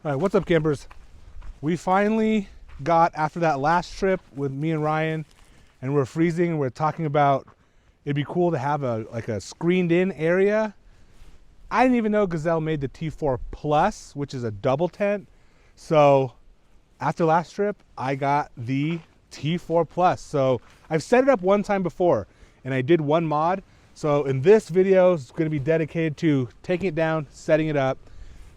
All right, what's up, campers? We finally got, after that last trip with me and Ryan, and we're freezing, and we're talking about it'd be cool to have a screened in area. I didn't even know Gazelle made the T4 Plus, which is a double tent. So after last trip, I got the T4 Plus. So I've set it up one time before, and I did one mod. So in this video, it's gonna be dedicated to taking it down, setting it up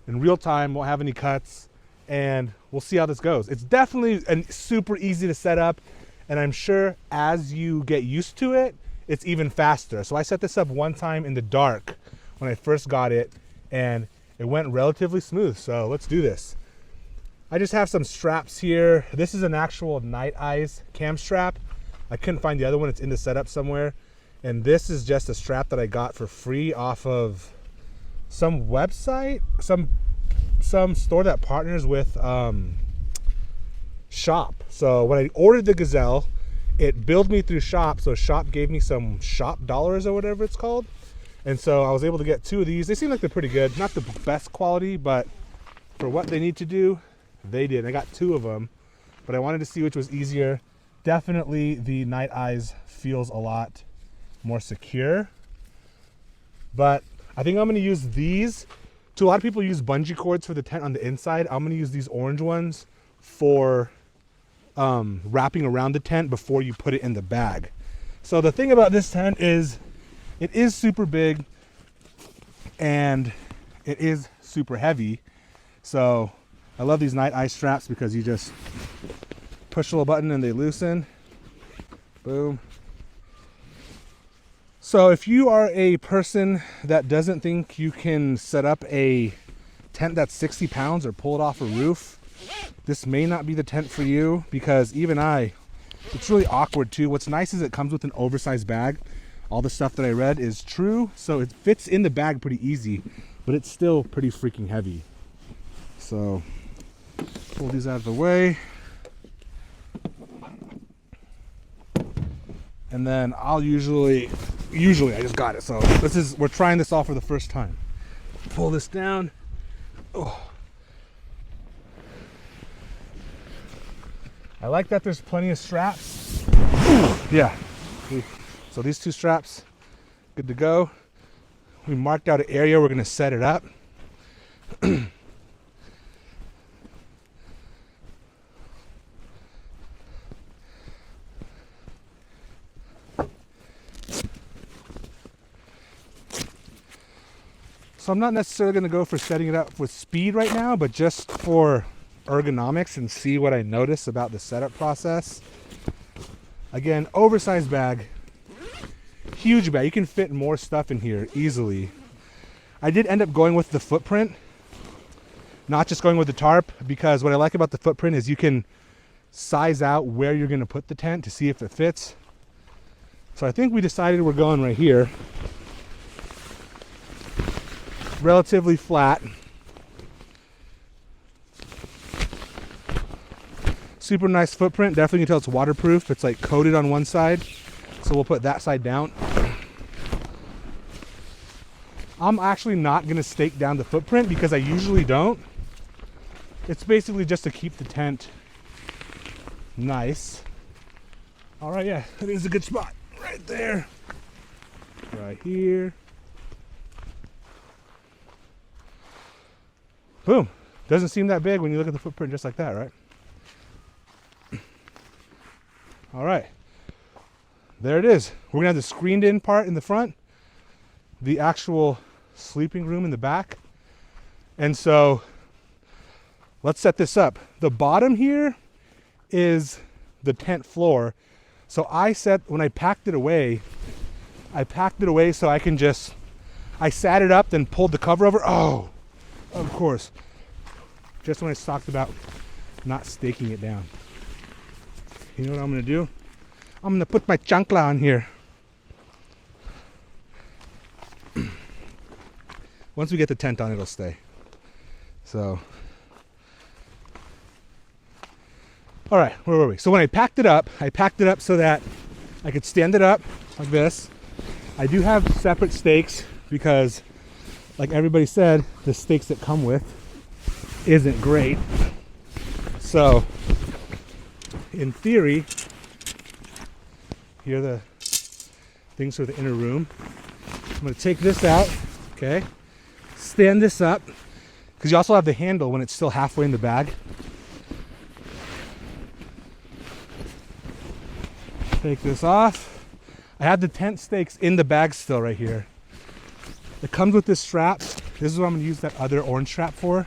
in real time, won't have any cuts, and we'll see how this goes. It's definitely super easy to set up, and I'm sure as you get used to it, it's even faster. So I set this up one time in the dark when I first got it, and it went relatively smooth. So let's do this. I just have some straps here. This is an actual Night Eyes cam strap. I couldn't find the other one, it's in the setup somewhere. And this is just a strap that I got for free off of some website, some store that partners with Shop. So when I ordered the Gazelle, it billed me through Shop, so Shop gave me some Shop dollars or whatever it's called. And so I was able to get 2 of these. They seem like they're pretty good. Not the best quality, but for what they need to do, they did. I got 2 of them, but I wanted to see which was easier. Definitely the Night Eyes feels a lot more secure, but I think I'm going to use these. A lot of people use bungee cords for the tent on the inside. I'm going to use these orange ones for wrapping around the tent before you put it in the bag. So the thing about this tent is it is super big and it is super heavy. So I love these Night Eyes straps because you just push a little button and they loosen. Boom. So if you are a person that doesn't think you can set up a tent that's 60 pounds or pull it off a roof, this may not be the tent for you, because even it's really awkward too. What's nice is it comes with an oversized bag. All the stuff that I read is true, so it fits in the bag pretty easy, but it's still pretty freaking heavy. So pull these out of the way. And then I'll usually I just got it, so we're trying this off for the first time. Pull this down. Oh. I like that there's plenty of straps. Yeah. So these 2 straps, good to go. We marked out an area we're gonna set it up. So I'm not necessarily going to go for setting it up with speed right now, but just for ergonomics and see what I notice about the setup process. Again, oversized bag, huge bag. You can fit more stuff in here easily. I did end up going with the footprint, not just going with the tarp, because what I like about the footprint is you can size out where you're going to put the tent to see if it fits. So I think we decided we're going right here. Relatively flat. Super nice footprint. Definitely can tell it's waterproof. It's like coated on one side, so we'll put that side down. I'm actually not going to stake down the footprint because I usually don't. It's basically just to keep the tent nice. All right, yeah, it is a good spot right there. Right here. Boom. Doesn't seem that big when you look at the footprint just like that, right? All right. There it is. We're going to have the screened in part in the front, the actual sleeping room in the back. And so let's set this up. The bottom here is the tent floor. So when I packed it away so I can I sat it up, then pulled the cover over. Oh, of course. Just when I talked about not staking it down. You know what I'm gonna do? I'm gonna put my chancla on here. Once we get the tent on, it'll stay. So, all right, where were we? So when I packed it up so that I could stand it up like this. I do have separate stakes because, like everybody said, the stakes that come with isn't great. So in theory, here are the things for the inner room. I'm going to take this out, okay, stand this up, because you also have the handle when it's still halfway in the bag. Take this off. I have the tent stakes in the bag still right here. It comes with this strap. This is what I'm going to use that other orange strap for.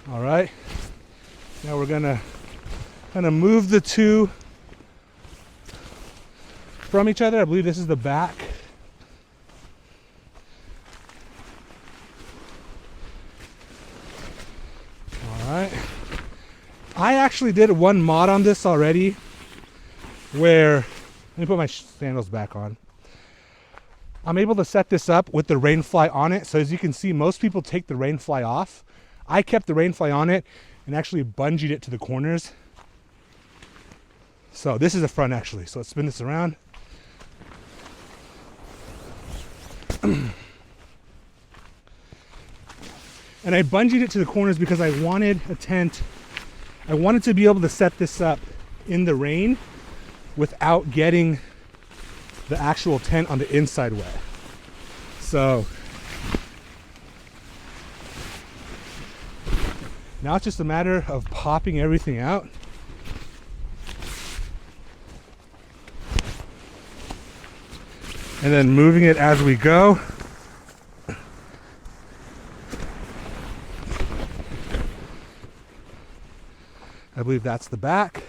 All right. Now we're going to kind of move the two from each other. I believe this is the back. All right. I actually did one mod on this already where, let me put my sandals back on. I'm able to set this up with the rainfly on it. So as you can see, most people take the rainfly off. I kept the rainfly on it and actually bungeed it to the corners. So this is the front actually. So let's spin this around. And I bungeed it to the corners because I wanted a tent. I wanted to be able to set this up in the rain without getting the actual tent on the inside wet. So now it's just a matter of popping everything out. And then moving it as we go. I believe that's the back.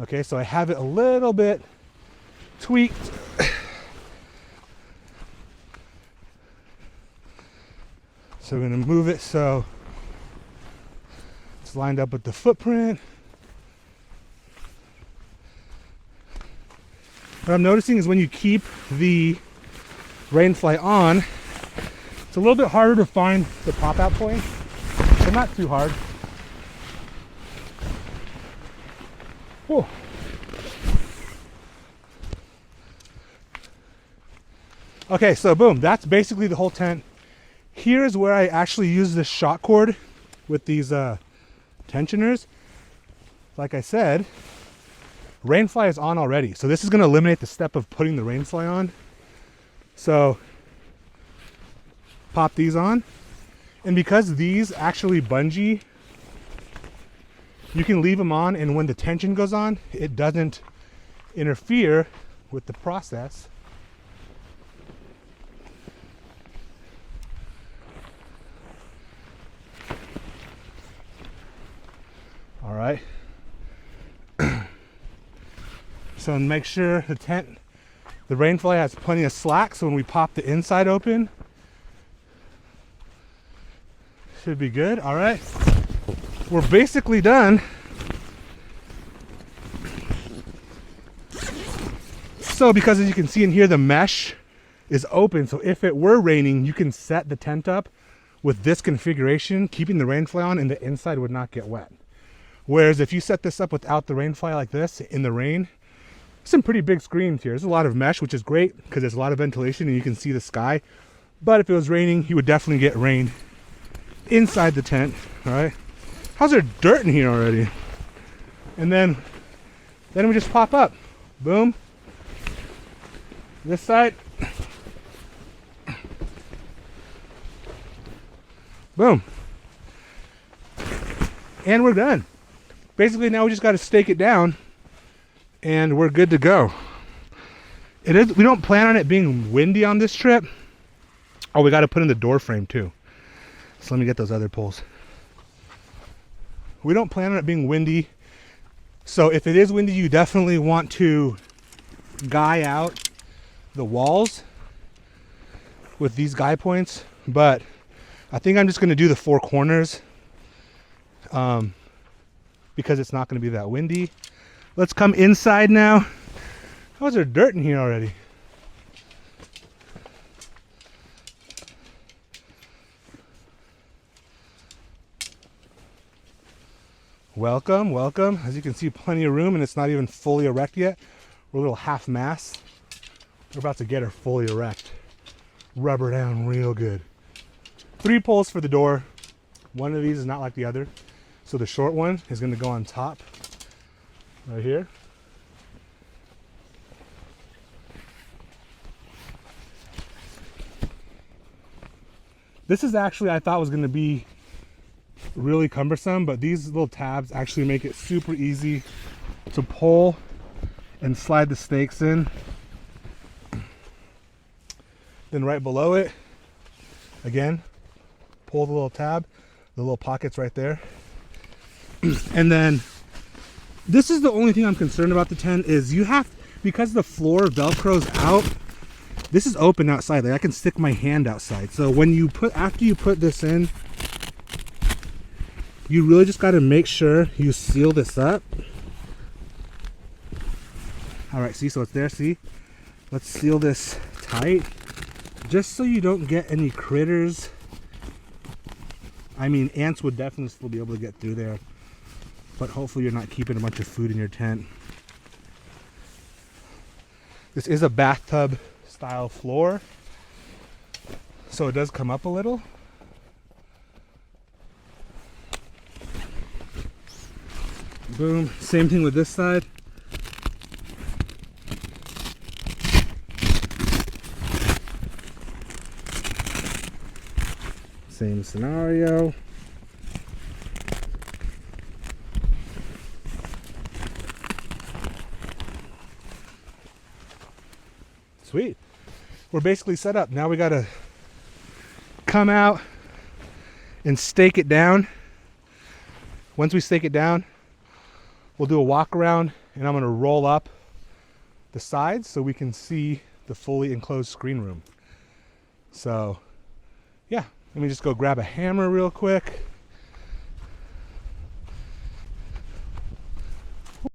Okay, so I have it a little bit tweaked. So we're going to move it so it's lined up with the footprint. What I'm noticing is when you keep the rainfly on, it's a little bit harder to find the pop-out point, but not too hard. Whoa. Okay, so boom, that's basically the whole tent. Here's where I actually use this shot cord with these tensioners. Like I said, rainfly is on already. So this is going to eliminate the step of putting the rainfly on. So pop these on. And because these actually bungee, you can leave them on, and when the tension goes on, it doesn't interfere with the process. All right. So make sure the rainfly has plenty of slack, so when we pop the inside open, should be good. All right. We're basically done. So because as you can see in here, the mesh is open. So if it were raining, you can set the tent up with this configuration, keeping the rainfly on, and the inside would not get wet. Whereas if you set this up without the rainfly like this in the rain, some pretty big screens here. There's a lot of mesh, which is great because there's a lot of ventilation and you can see the sky. But if it was raining, you would definitely get rain inside the tent. All right. How's there dirt in here already? And then we just pop up. Boom. This side. Boom. And we're done. Basically now we just got to stake it down and we're good to go. We don't plan on it being windy on this trip. Oh, we got to put in the door frame too. So let me get those other poles. We don't plan on it being windy. So if it is windy, you definitely want to guy out the walls with these guy points. But I think I'm just going to do the four corners because it's not going to be that windy. Let's come inside now. How is there dirt in here already? Welcome, welcome. As you can see, plenty of room, and it's not even fully erect yet. We're a little half mast. We're about to get her fully erect. Rubber down real good. 3 poles for the door. One of these is not like the other. So the short one is going to go on top right here. This is actually, I thought was going to be really cumbersome, but these little tabs actually make it super easy to pull and slide the stakes in. Then right below it, again, pull the little tab, the little pockets right there. And then this is the only thing I'm concerned about the tent is you have, because the floor Velcro's out, this is open outside. Like I can stick my hand outside. So when you after you put this in, you really just got to make sure you seal this up. All right, see, so it's there, see? Let's seal this tight, just so you don't get any critters. I mean, ants would definitely still be able to get through there, but hopefully you're not keeping a bunch of food in your tent. This is a bathtub style floor, so it does come up a little. Boom. Same thing with this side. Same scenario. Sweet. We're basically set up. Now we gotta come out and stake it down. Once we stake it down, we'll do a walk around, and I'm gonna roll up the sides so we can see the fully enclosed screen room. So yeah, let me just go grab a hammer real quick.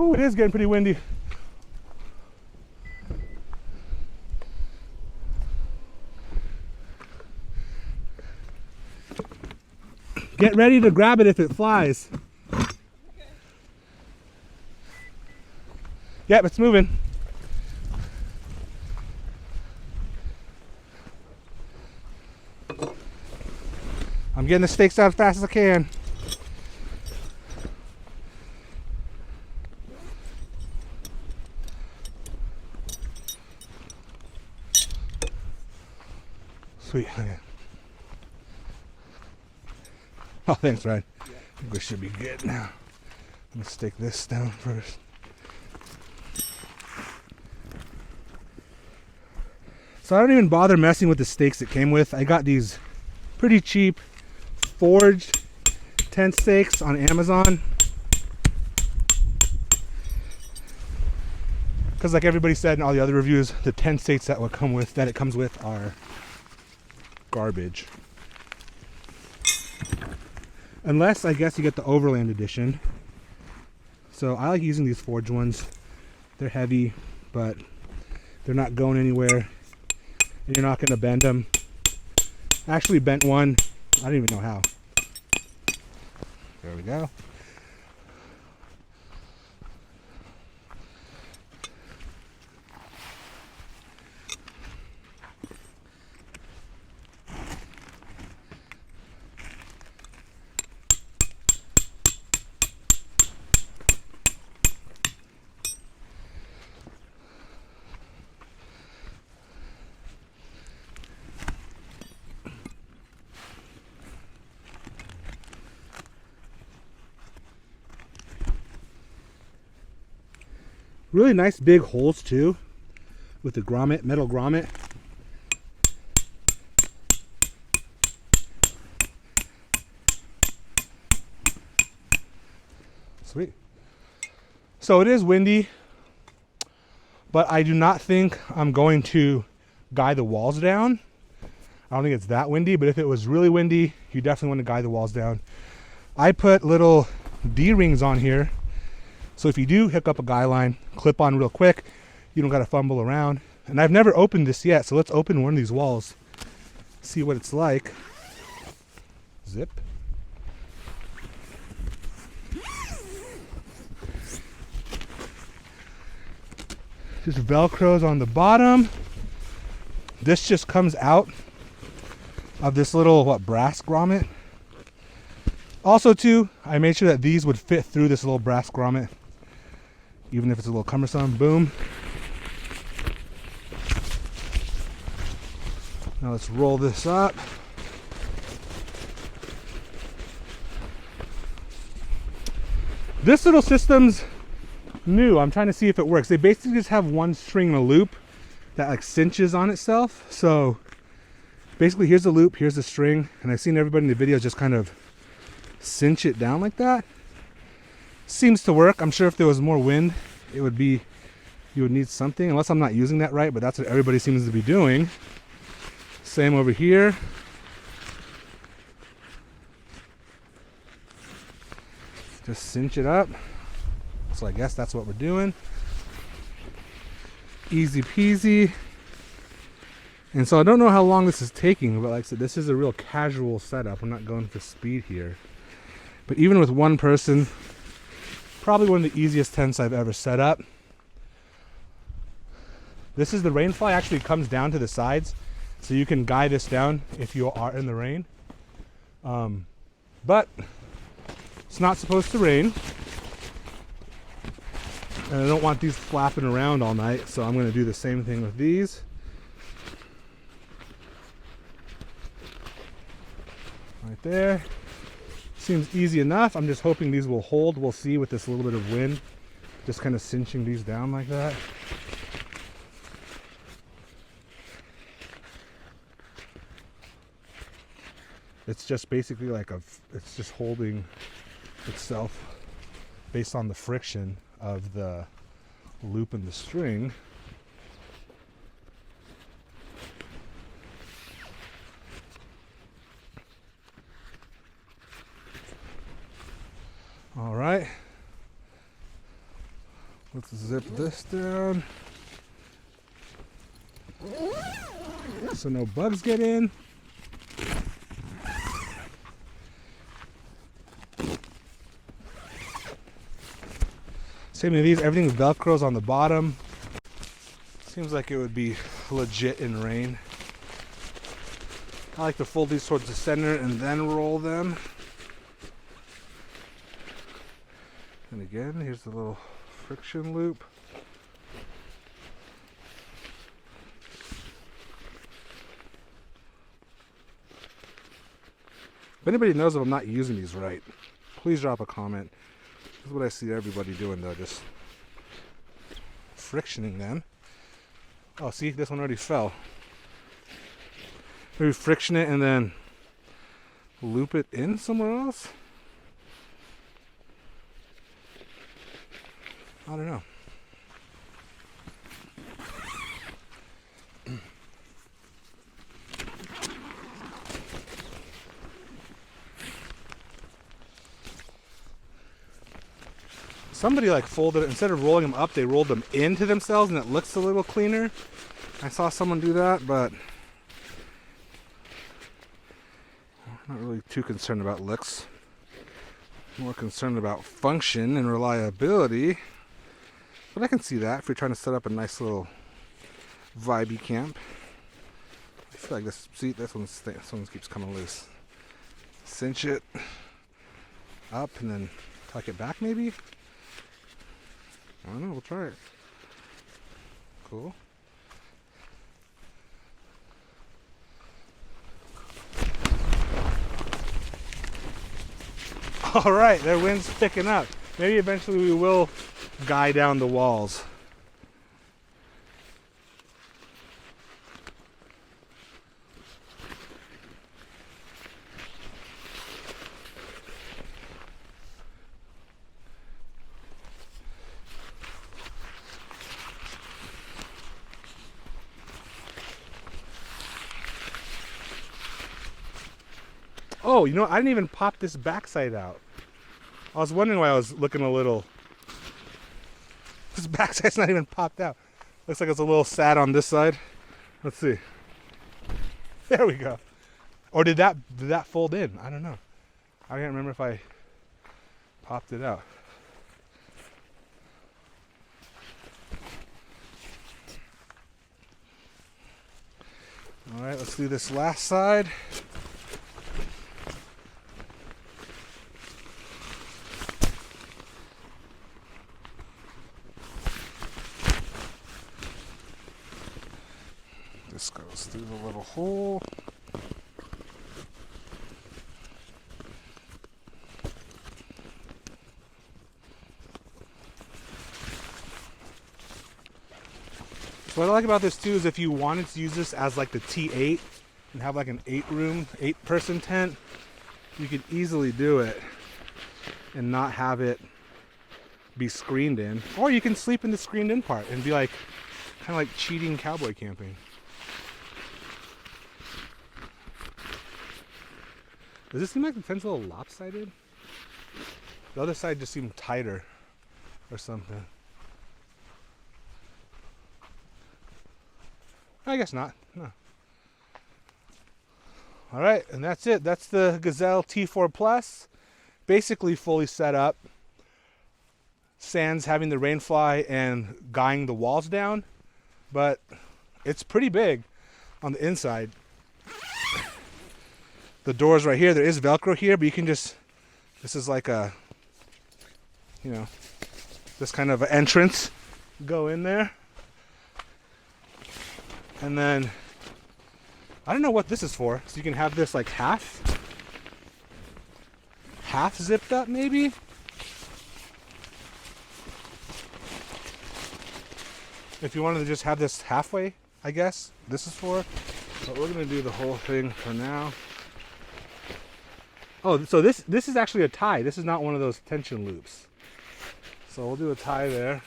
Ooh, it is getting pretty windy. Get ready to grab it if it flies. Okay. Yep, it's moving. I'm getting the stakes out as fast as I can. Sweet. Okay. Oh, thanks, Ryan. Yeah. I think we should be good now. Let's stake this down first. So I don't even bother messing with the stakes it came with. I got these pretty cheap forged tent stakes on Amazon. Because like everybody said in all the other reviews, the tent stakes that it comes with are garbage. Unless, I guess, you get the Overland edition. So I like using these forged ones. They're heavy, but they're not going anywhere. And you're not going to bend them. I actually bent one. I don't even know how. There we go. Really nice big holes too, with the grommet, metal grommet. Sweet. So it is windy, but I do not think I'm going to guide the walls down. I don't think it's that windy, but if it was really windy, you definitely want to guide the walls down. I put little D-rings on here. So if you do hook up a guy line, clip on real quick, you don't got to fumble around. And I've never opened this yet, so let's open one of these walls, see what it's like. Zip. just Velcros on the bottom. This just comes out of this little, brass grommet. Also too, I made sure that these would fit through this little brass grommet, even if it's a little cumbersome. Boom. Now let's roll this up. This little system's new. I'm trying to see if it works. They basically just have one string and a loop that like cinches on itself. So basically here's the loop, here's the string, and I've seen everybody in the video just kind of cinch it down like that. Seems to work. I'm sure if there was more wind, it would be, you would need something, unless I'm not using that right, but that's what everybody seems to be doing. Same over here. Just cinch it up. So I guess that's what we're doing. Easy peasy. And so I don't know how long this is taking, but like I said, this is a real casual setup. I'm not going for speed here. But even with one person, probably one of the easiest tents I've ever set up. This is the rainfly, actually comes down to the sides, so you can guide this down if you are in the rain. But it's not supposed to rain. And I don't want these flapping around all night, so I'm going to do the same thing with these. Right there. Seems easy enough. I'm just hoping these will hold. We'll see with this little bit of wind. Just kind of cinching these down like that. It's just basically like it's just holding itself based on the friction of the loop and the string. All right, let's zip this down so no bugs get in. Same with these, everything Velcros on the bottom. Seems like it would be legit in rain. I like to fold these towards the center and then roll them. And again, here's the little friction loop. If anybody knows if I'm not using these right, please drop a comment. This is what I see everybody doing though, just frictioning them. Oh, see, this one already fell. Maybe friction it and then loop it in somewhere else? I don't know. Somebody like folded it, instead of rolling them up, they rolled them into themselves and it looks a little cleaner. I saw someone do that, but I'm not really too concerned about looks. More concerned about function and reliability. But I can see that if you're trying to set up a nice little vibey camp. I feel like this one keeps coming loose. Cinch it up and then tuck it back maybe? I don't know, we'll try it. Cool. All right, their wind's picking up. Maybe eventually we will guy down the walls. Oh, you know, I didn't even pop this backside out. I was wondering why I was looking a little... This backside's not even popped out. Looks like it's a little sad on this side. Let's see. There we go. Or did that fold in? I don't know. I can't remember if I popped it out. All right, let's do this last side. This goes through the little hole. So what I like about this too is if you wanted to use this as like the T8 and have like an 8-person tent, you could easily do it and not have it be screened in. Or you can sleep in the screened in part and be like kind of like cheating cowboy camping. Does this seem like the tent's a little lopsided? The other side just seemed tighter or something. I guess not. No. All right, and that's it. That's the Gazelle T4 Plus, basically fully set up. Sans having the rain fly and guying the walls down, but it's pretty big on the inside. The doors right here, there is Velcro here, but you can just, this is like a, you know, this kind of an entrance. Go in there. And then, I don't know what this is for. So you can have this like half zipped up maybe. If you wanted to just have this halfway, I guess this is for. But we're gonna do the whole thing for now. Oh, so this is actually a tie. This is not one of those tension loops. So we'll do a tie there.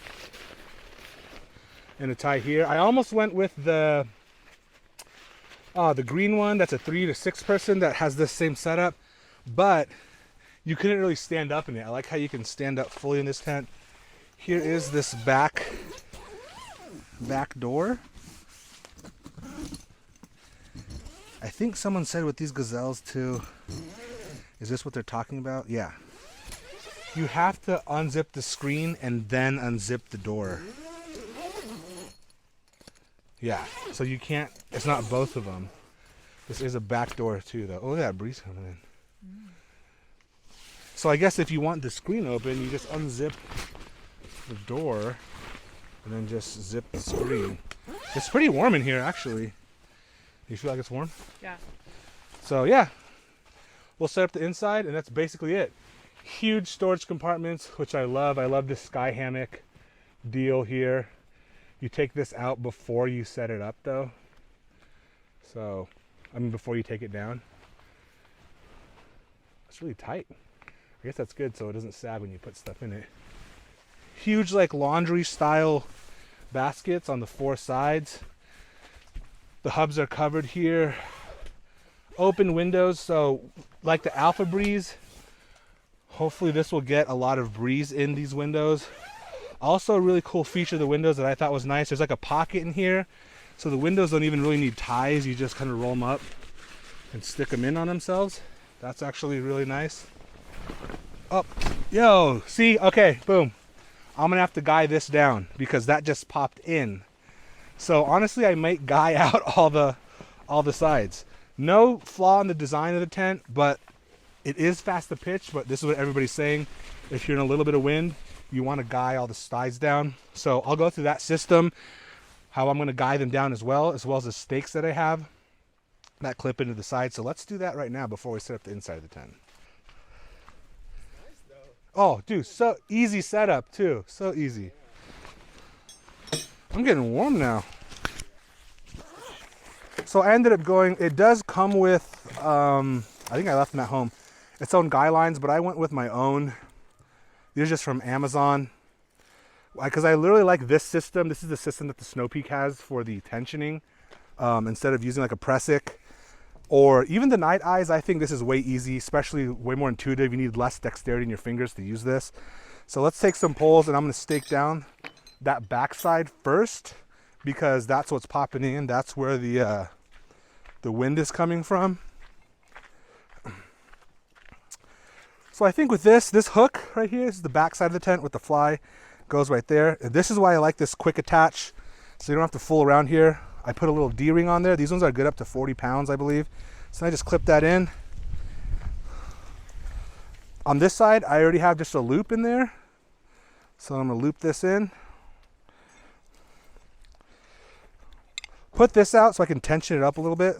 And a tie here. I almost went with the green one. That's a 3 to 6 person that has this same setup, but you couldn't really stand up in it. I like how you can stand up fully in this tent. Here is this back door. I think someone said with these Gazelles too, is this what they're talking about? Yeah. You have to unzip the screen and then unzip the door. Yeah, so you can't, it's not both of them. This is a back door too though. Oh, look at that breeze coming in. So I guess if you want the screen open, you just unzip the door and then just zip the screen. It's pretty warm in here actually. You feel like it's warm? Yeah. So yeah, we'll set up the inside and that's basically it. Huge storage compartments, which I love. I love this sky hammock deal here. You take this out before you set it up though. So, I mean before you take it down. It's really tight. I guess that's good so it doesn't sag when you put stuff in it. Huge like laundry style baskets on the 4 sides. The hubs are covered here. Open windows, so like the Alpha Breeze, hopefully this will get a lot of breeze in these windows. Also a really cool feature of the windows that I thought was nice, there's like a pocket in here. So the windows don't even really need ties, you just kind of roll them up and stick them in on themselves. That's actually really nice. Oh, yo, see, okay, boom. I'm gonna have to guy this down because that just popped in. So honestly, I might guy out all the sides. No flaw in the design of the tent, but it is fast to pitch, but this is what everybody's saying. If you're in a little bit of wind, you want to guy all the sides down. So I'll go through that system, how I'm going to guy them down as well as the stakes that I have that clip into the side. So let's do that right now before we set up the inside of the tent. Nice though. Oh, dude, so easy setup too. So easy. I'm getting warm now. So I ended up going, it does come with, I think I left them at home, its own guy lines, but I went with my own. These are just from Amazon. Because I literally like this system. This is the system that the Snow Peak has for the tensioning. Instead of using like a Pressic or even the Night Eyes, I think this is way easy, especially way more intuitive. You need less dexterity in your fingers to use this. So let's take some poles and I'm gonna stake down that backside first because that's what's popping in. That's where the wind is coming from. So I think with this hook right here is the back side of the tent with the fly, goes right there. And this is why I like this quick attach, so you don't have to fool around here. I put a little D-ring on there. These ones are good up to 40 pounds, I believe. So I just clip that in. On this side, I already have just a loop in there. So I'm gonna loop this in. Put this out so I can tension it up a little bit.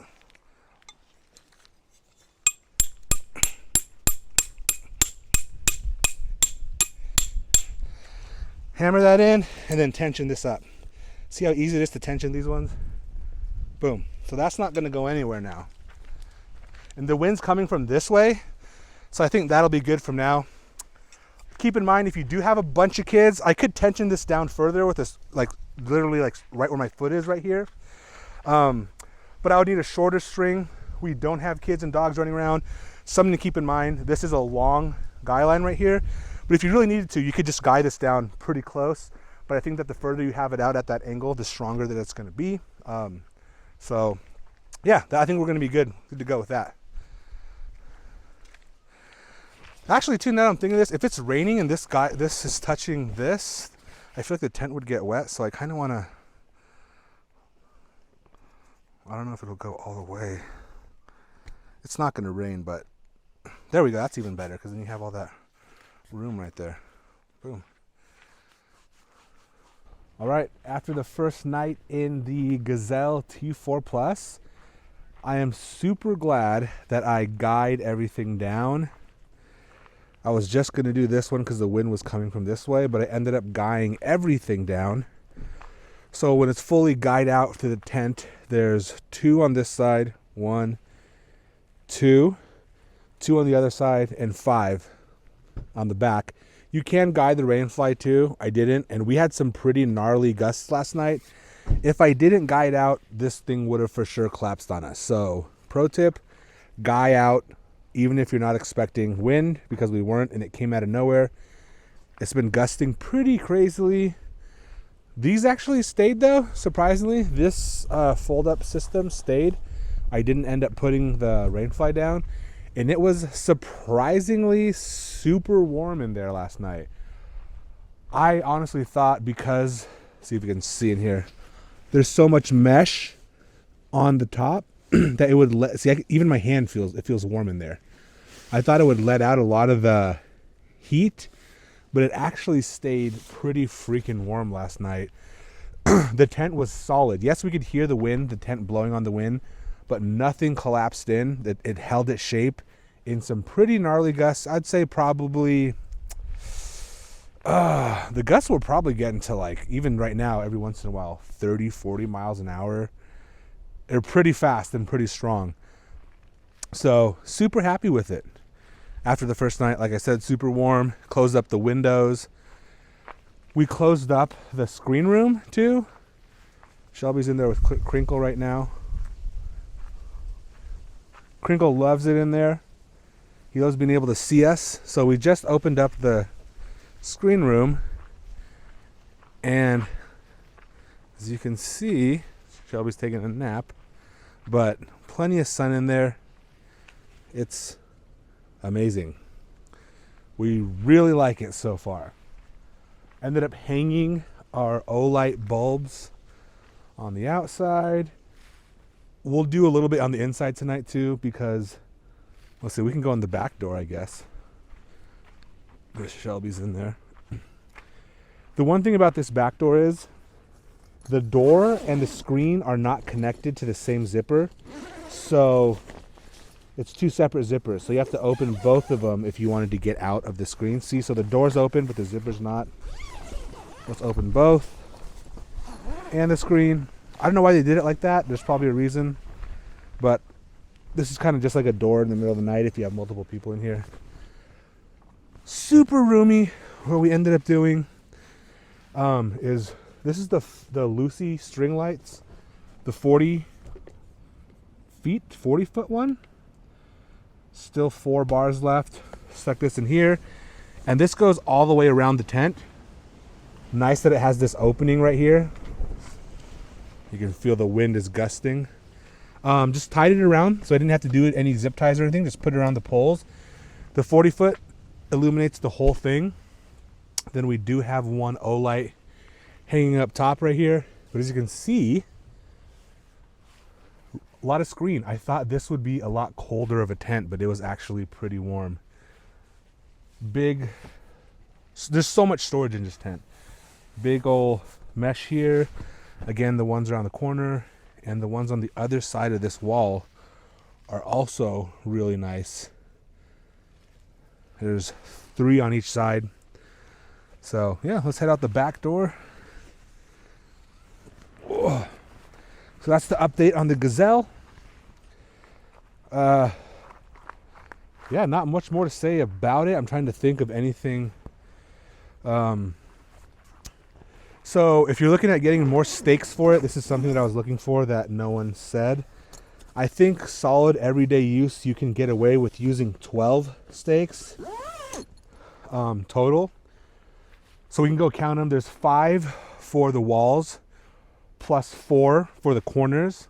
Hammer that in and then tension this up. See how easy it is to tension these ones? Boom. So that's not gonna go anywhere now. And the wind's coming from this way, so I think that'll be good from now. Keep in mind, if you do have a bunch of kids, I could tension this down further with this, like literally like right where my foot is right here. But I would need a shorter string. We don't have kids and dogs running around. Something to keep in mind, this is a long guy line right here. But if you really needed to, you could just guy this down pretty close. But I think that the further you have it out at that angle, the stronger that it's gonna be. So yeah, I think we're gonna be good to go with that. Actually, too, now I'm thinking of this, if it's raining and this is touching this, I feel like the tent would get wet. So I kind of wanna, I don't know if it'll go all the way. It's not gonna rain, but there we go. That's even better because then you have all that room right there. Boom. All right, after the first night in the Gazelle T4 Plus, I am super glad that I guyed everything down. I was just gonna do this one because the wind was coming from this way, but I ended up guying everything down. So when it's fully guyed out to the tent, there's 2 on this side, 1, 2, 2 on the other side, and 5 on the back. You can guide the rain fly too. I didn't, and we had some pretty gnarly gusts last night. If I didn't guide out, this thing would have for sure collapsed on us. So pro tip, guy out even if you're not expecting wind, because we weren't and it came out of nowhere. It's been gusting pretty crazily. These actually stayed though, surprisingly. This fold up system stayed. I didn't end up putting the rain fly down. And it was surprisingly super warm in there last night. I honestly thought, because, see if you can see in here, there's so much mesh on the top that it would let, see, even my hand feels warm in there. I thought it would let out a lot of the heat, but it actually stayed pretty freaking warm last night. The tent was solid. Yes, we could hear the wind, the tent blowing on the wind, but nothing collapsed in. It held its shape in some pretty gnarly gusts. I'd say probably, the gusts were probably getting to, like, even right now, every once in a while, 30, 40 miles an hour. They're pretty fast and pretty strong. So super happy with it. After the first night, like I said, super warm. Closed up the windows. We closed up the screen room too. Shelby's in there with Crinkle right now. Crinkle loves it in there. He loves being able to see us. So we just opened up the screen room, and as you can see, Shelby's taking a nap, but plenty of sun in there. It's amazing. We really like it so far. Ended up hanging our Olight bulbs on the outside. We'll do a little bit on the inside tonight too, because let's see, we can go on the back door, I guess. There's Shelby's in there. The one thing about this back door is the door and the screen are not connected to the same zipper. So it's 2 separate zippers. So you have to open both of them if you wanted to get out of the screen. See, so the door's open, but the zipper's not. Let's open both. And the screen. I don't know why they did it like that. There's probably a reason. But this is kind of just like a door in the middle of the night if you have multiple people in here. Super roomy. What we ended up doing is, this is the Lucy string lights. The 40 foot one. Still 4 bars left. Stuck this in here. And this goes all the way around the tent. Nice that it has this opening right here. You can feel the wind is gusting. Just tied it around, so I didn't have to do any zip ties or anything. Just put it around the poles. The 40 foot illuminates the whole thing. Then we do have one Olight hanging up top right here. But as you can see, A lot of screen. I thought this would be a lot colder of a tent, but it was actually pretty warm. Big, there's so much storage in this tent. Big old mesh here. Again, the ones around the corner and the ones on the other side of this wall are also really nice. There's 3 on each side. So yeah, let's head out the back door. Whoa. So that's the update on the Gazelle. Yeah, not much more to say about it. I'm trying to think of anything. So if you're looking at getting more stakes for it, this is something that I was looking for that no one said. I think solid everyday use, you can get away with using 12 stakes total. So we can go count them. There's 5 for the walls plus 4 for the corners.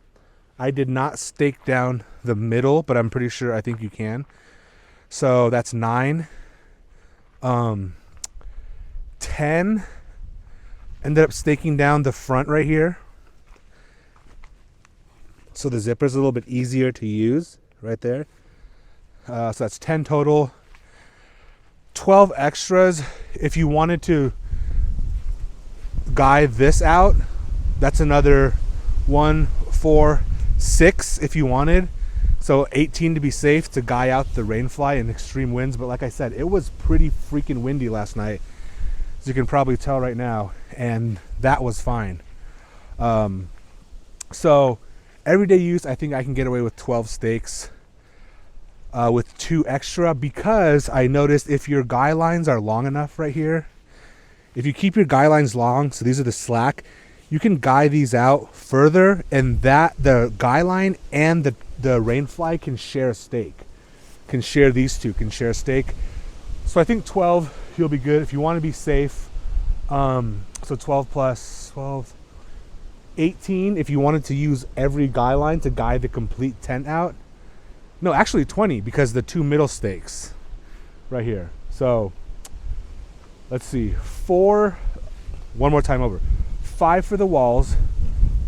I did not stake down the middle, but I'm pretty sure I think you can. So that's 9. 10 ended up staking down the front right here. So the zipper is a little bit easier to use right there. So that's 10 total. 12 extras. If you wanted to guide this out, that's another 1, 4, 6 if you wanted. So 18 to be safe to guy out the rainfly and extreme winds. But like I said, it was pretty freaking windy last night, as you can probably tell right now, and that was fine. So everyday use, I think I can get away with 12 stakes with 2 extra, because I noticed if your guy lines are long enough right here, if you keep your guy lines long, so these are the slack, you can guy these out further, and that the guy line and the rainfly can share a stake. Can share these two, can share a stake. So I think 12, you'll be good if you want to be safe. So 12 plus 12, 18 if you wanted to use every guy line to guide the complete tent out. No, actually 20, because the 2 middle stakes right here. So let's see, 4, one more time over. 5 for the walls,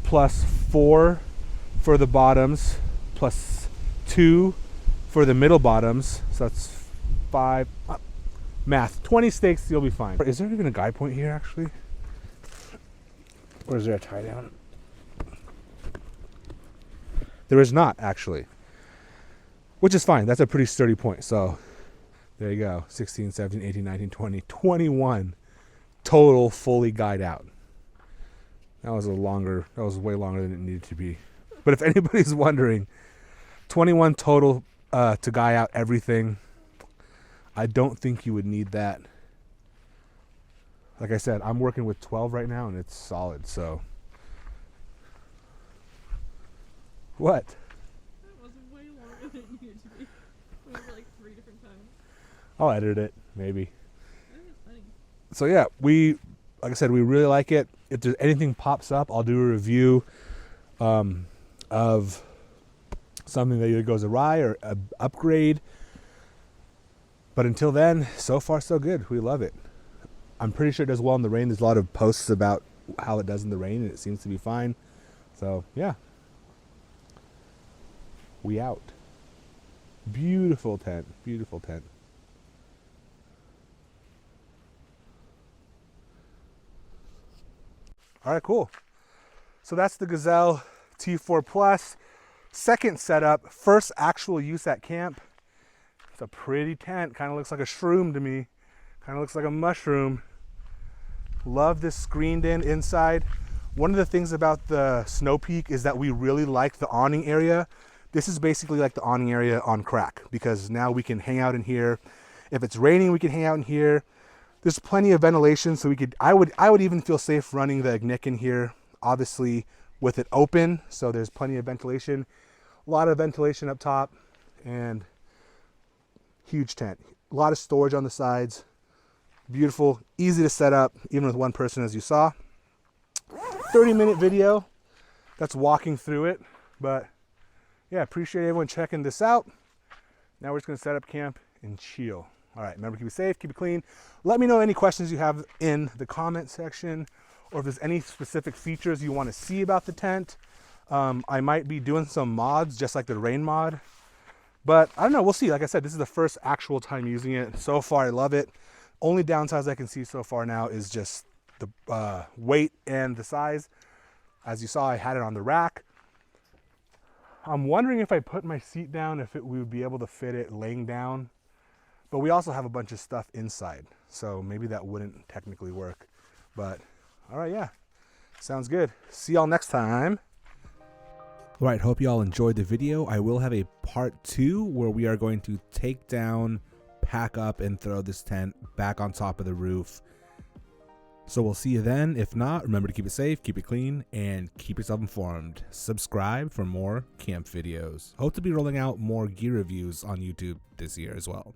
plus 4 for the bottoms, plus 2 for the middle bottoms. So that's 5, math, 20 stakes, you'll be fine. Is there even a guide point here actually? Or is there a tie down? There is not actually, which is fine. That's a pretty sturdy point. So there you go, 16, 17, 18, 19, 20, 21 total fully guyed out. That was way longer than it needed to be. But if anybody's wondering, 21 total to guy out everything. I don't think you would need that. Like I said, I'm working with 12 right now and it's solid, so. What? That was way longer than it needed to be. We went like 3 different times. I'll edit it, maybe. I think it's funny. So yeah, like I said, we really like it. If there's anything pops up, I'll do a review of something that either goes awry or an upgrade. But until then, so far so good. We love it. I'm pretty sure it does well in the rain. There's a lot of posts about how it does in the rain, and it seems to be fine. So yeah, we out. Beautiful tent, beautiful tent. All right, cool. So that's the Gazelle T4 Plus. Second setup, first actual use at camp. It's a pretty tent, kind of looks like a shroom to me. Kind of looks like a mushroom. Love this screened in inside. One of the things about the Snow Peak is that we really like the awning area. This is basically like the awning area on crack, because now we can hang out in here. If it's raining, we can hang out in here. There's plenty of ventilation, so I would even feel safe running the Ignic in here, obviously with it open, so there's plenty of ventilation. A lot of ventilation up top, and huge tent. A lot of storage on the sides. Beautiful, easy to set up, even with one person, as you saw. 30-minute video, that's walking through it. But yeah, appreciate everyone checking this out. Now we're just gonna set up camp and chill. All right, remember, keep it safe, keep it clean. Let me know any questions you have in the comment section, or if there's any specific features you want to see about the tent. I might be doing some mods, just like the rain mod. But I don't know, we'll see. Like I said, this is the first actual time using it. So far, I love it. Only downsides I can see so far now is just the weight and the size. As you saw, I had it on the rack. I'm wondering if I put my seat down, if we would be able to fit it laying down. But we also have a bunch of stuff inside, so maybe that wouldn't technically work. But all right, yeah, sounds good. See y'all next time. All right, hope y'all enjoyed the video. I will have a part 2 where we are going to take down, pack up, and throw this tent back on top of the roof. So we'll see you then. If not, remember to keep it safe, keep it clean, and keep yourself informed. Subscribe for more camp videos. Hope to be rolling out more gear reviews on YouTube this year as well.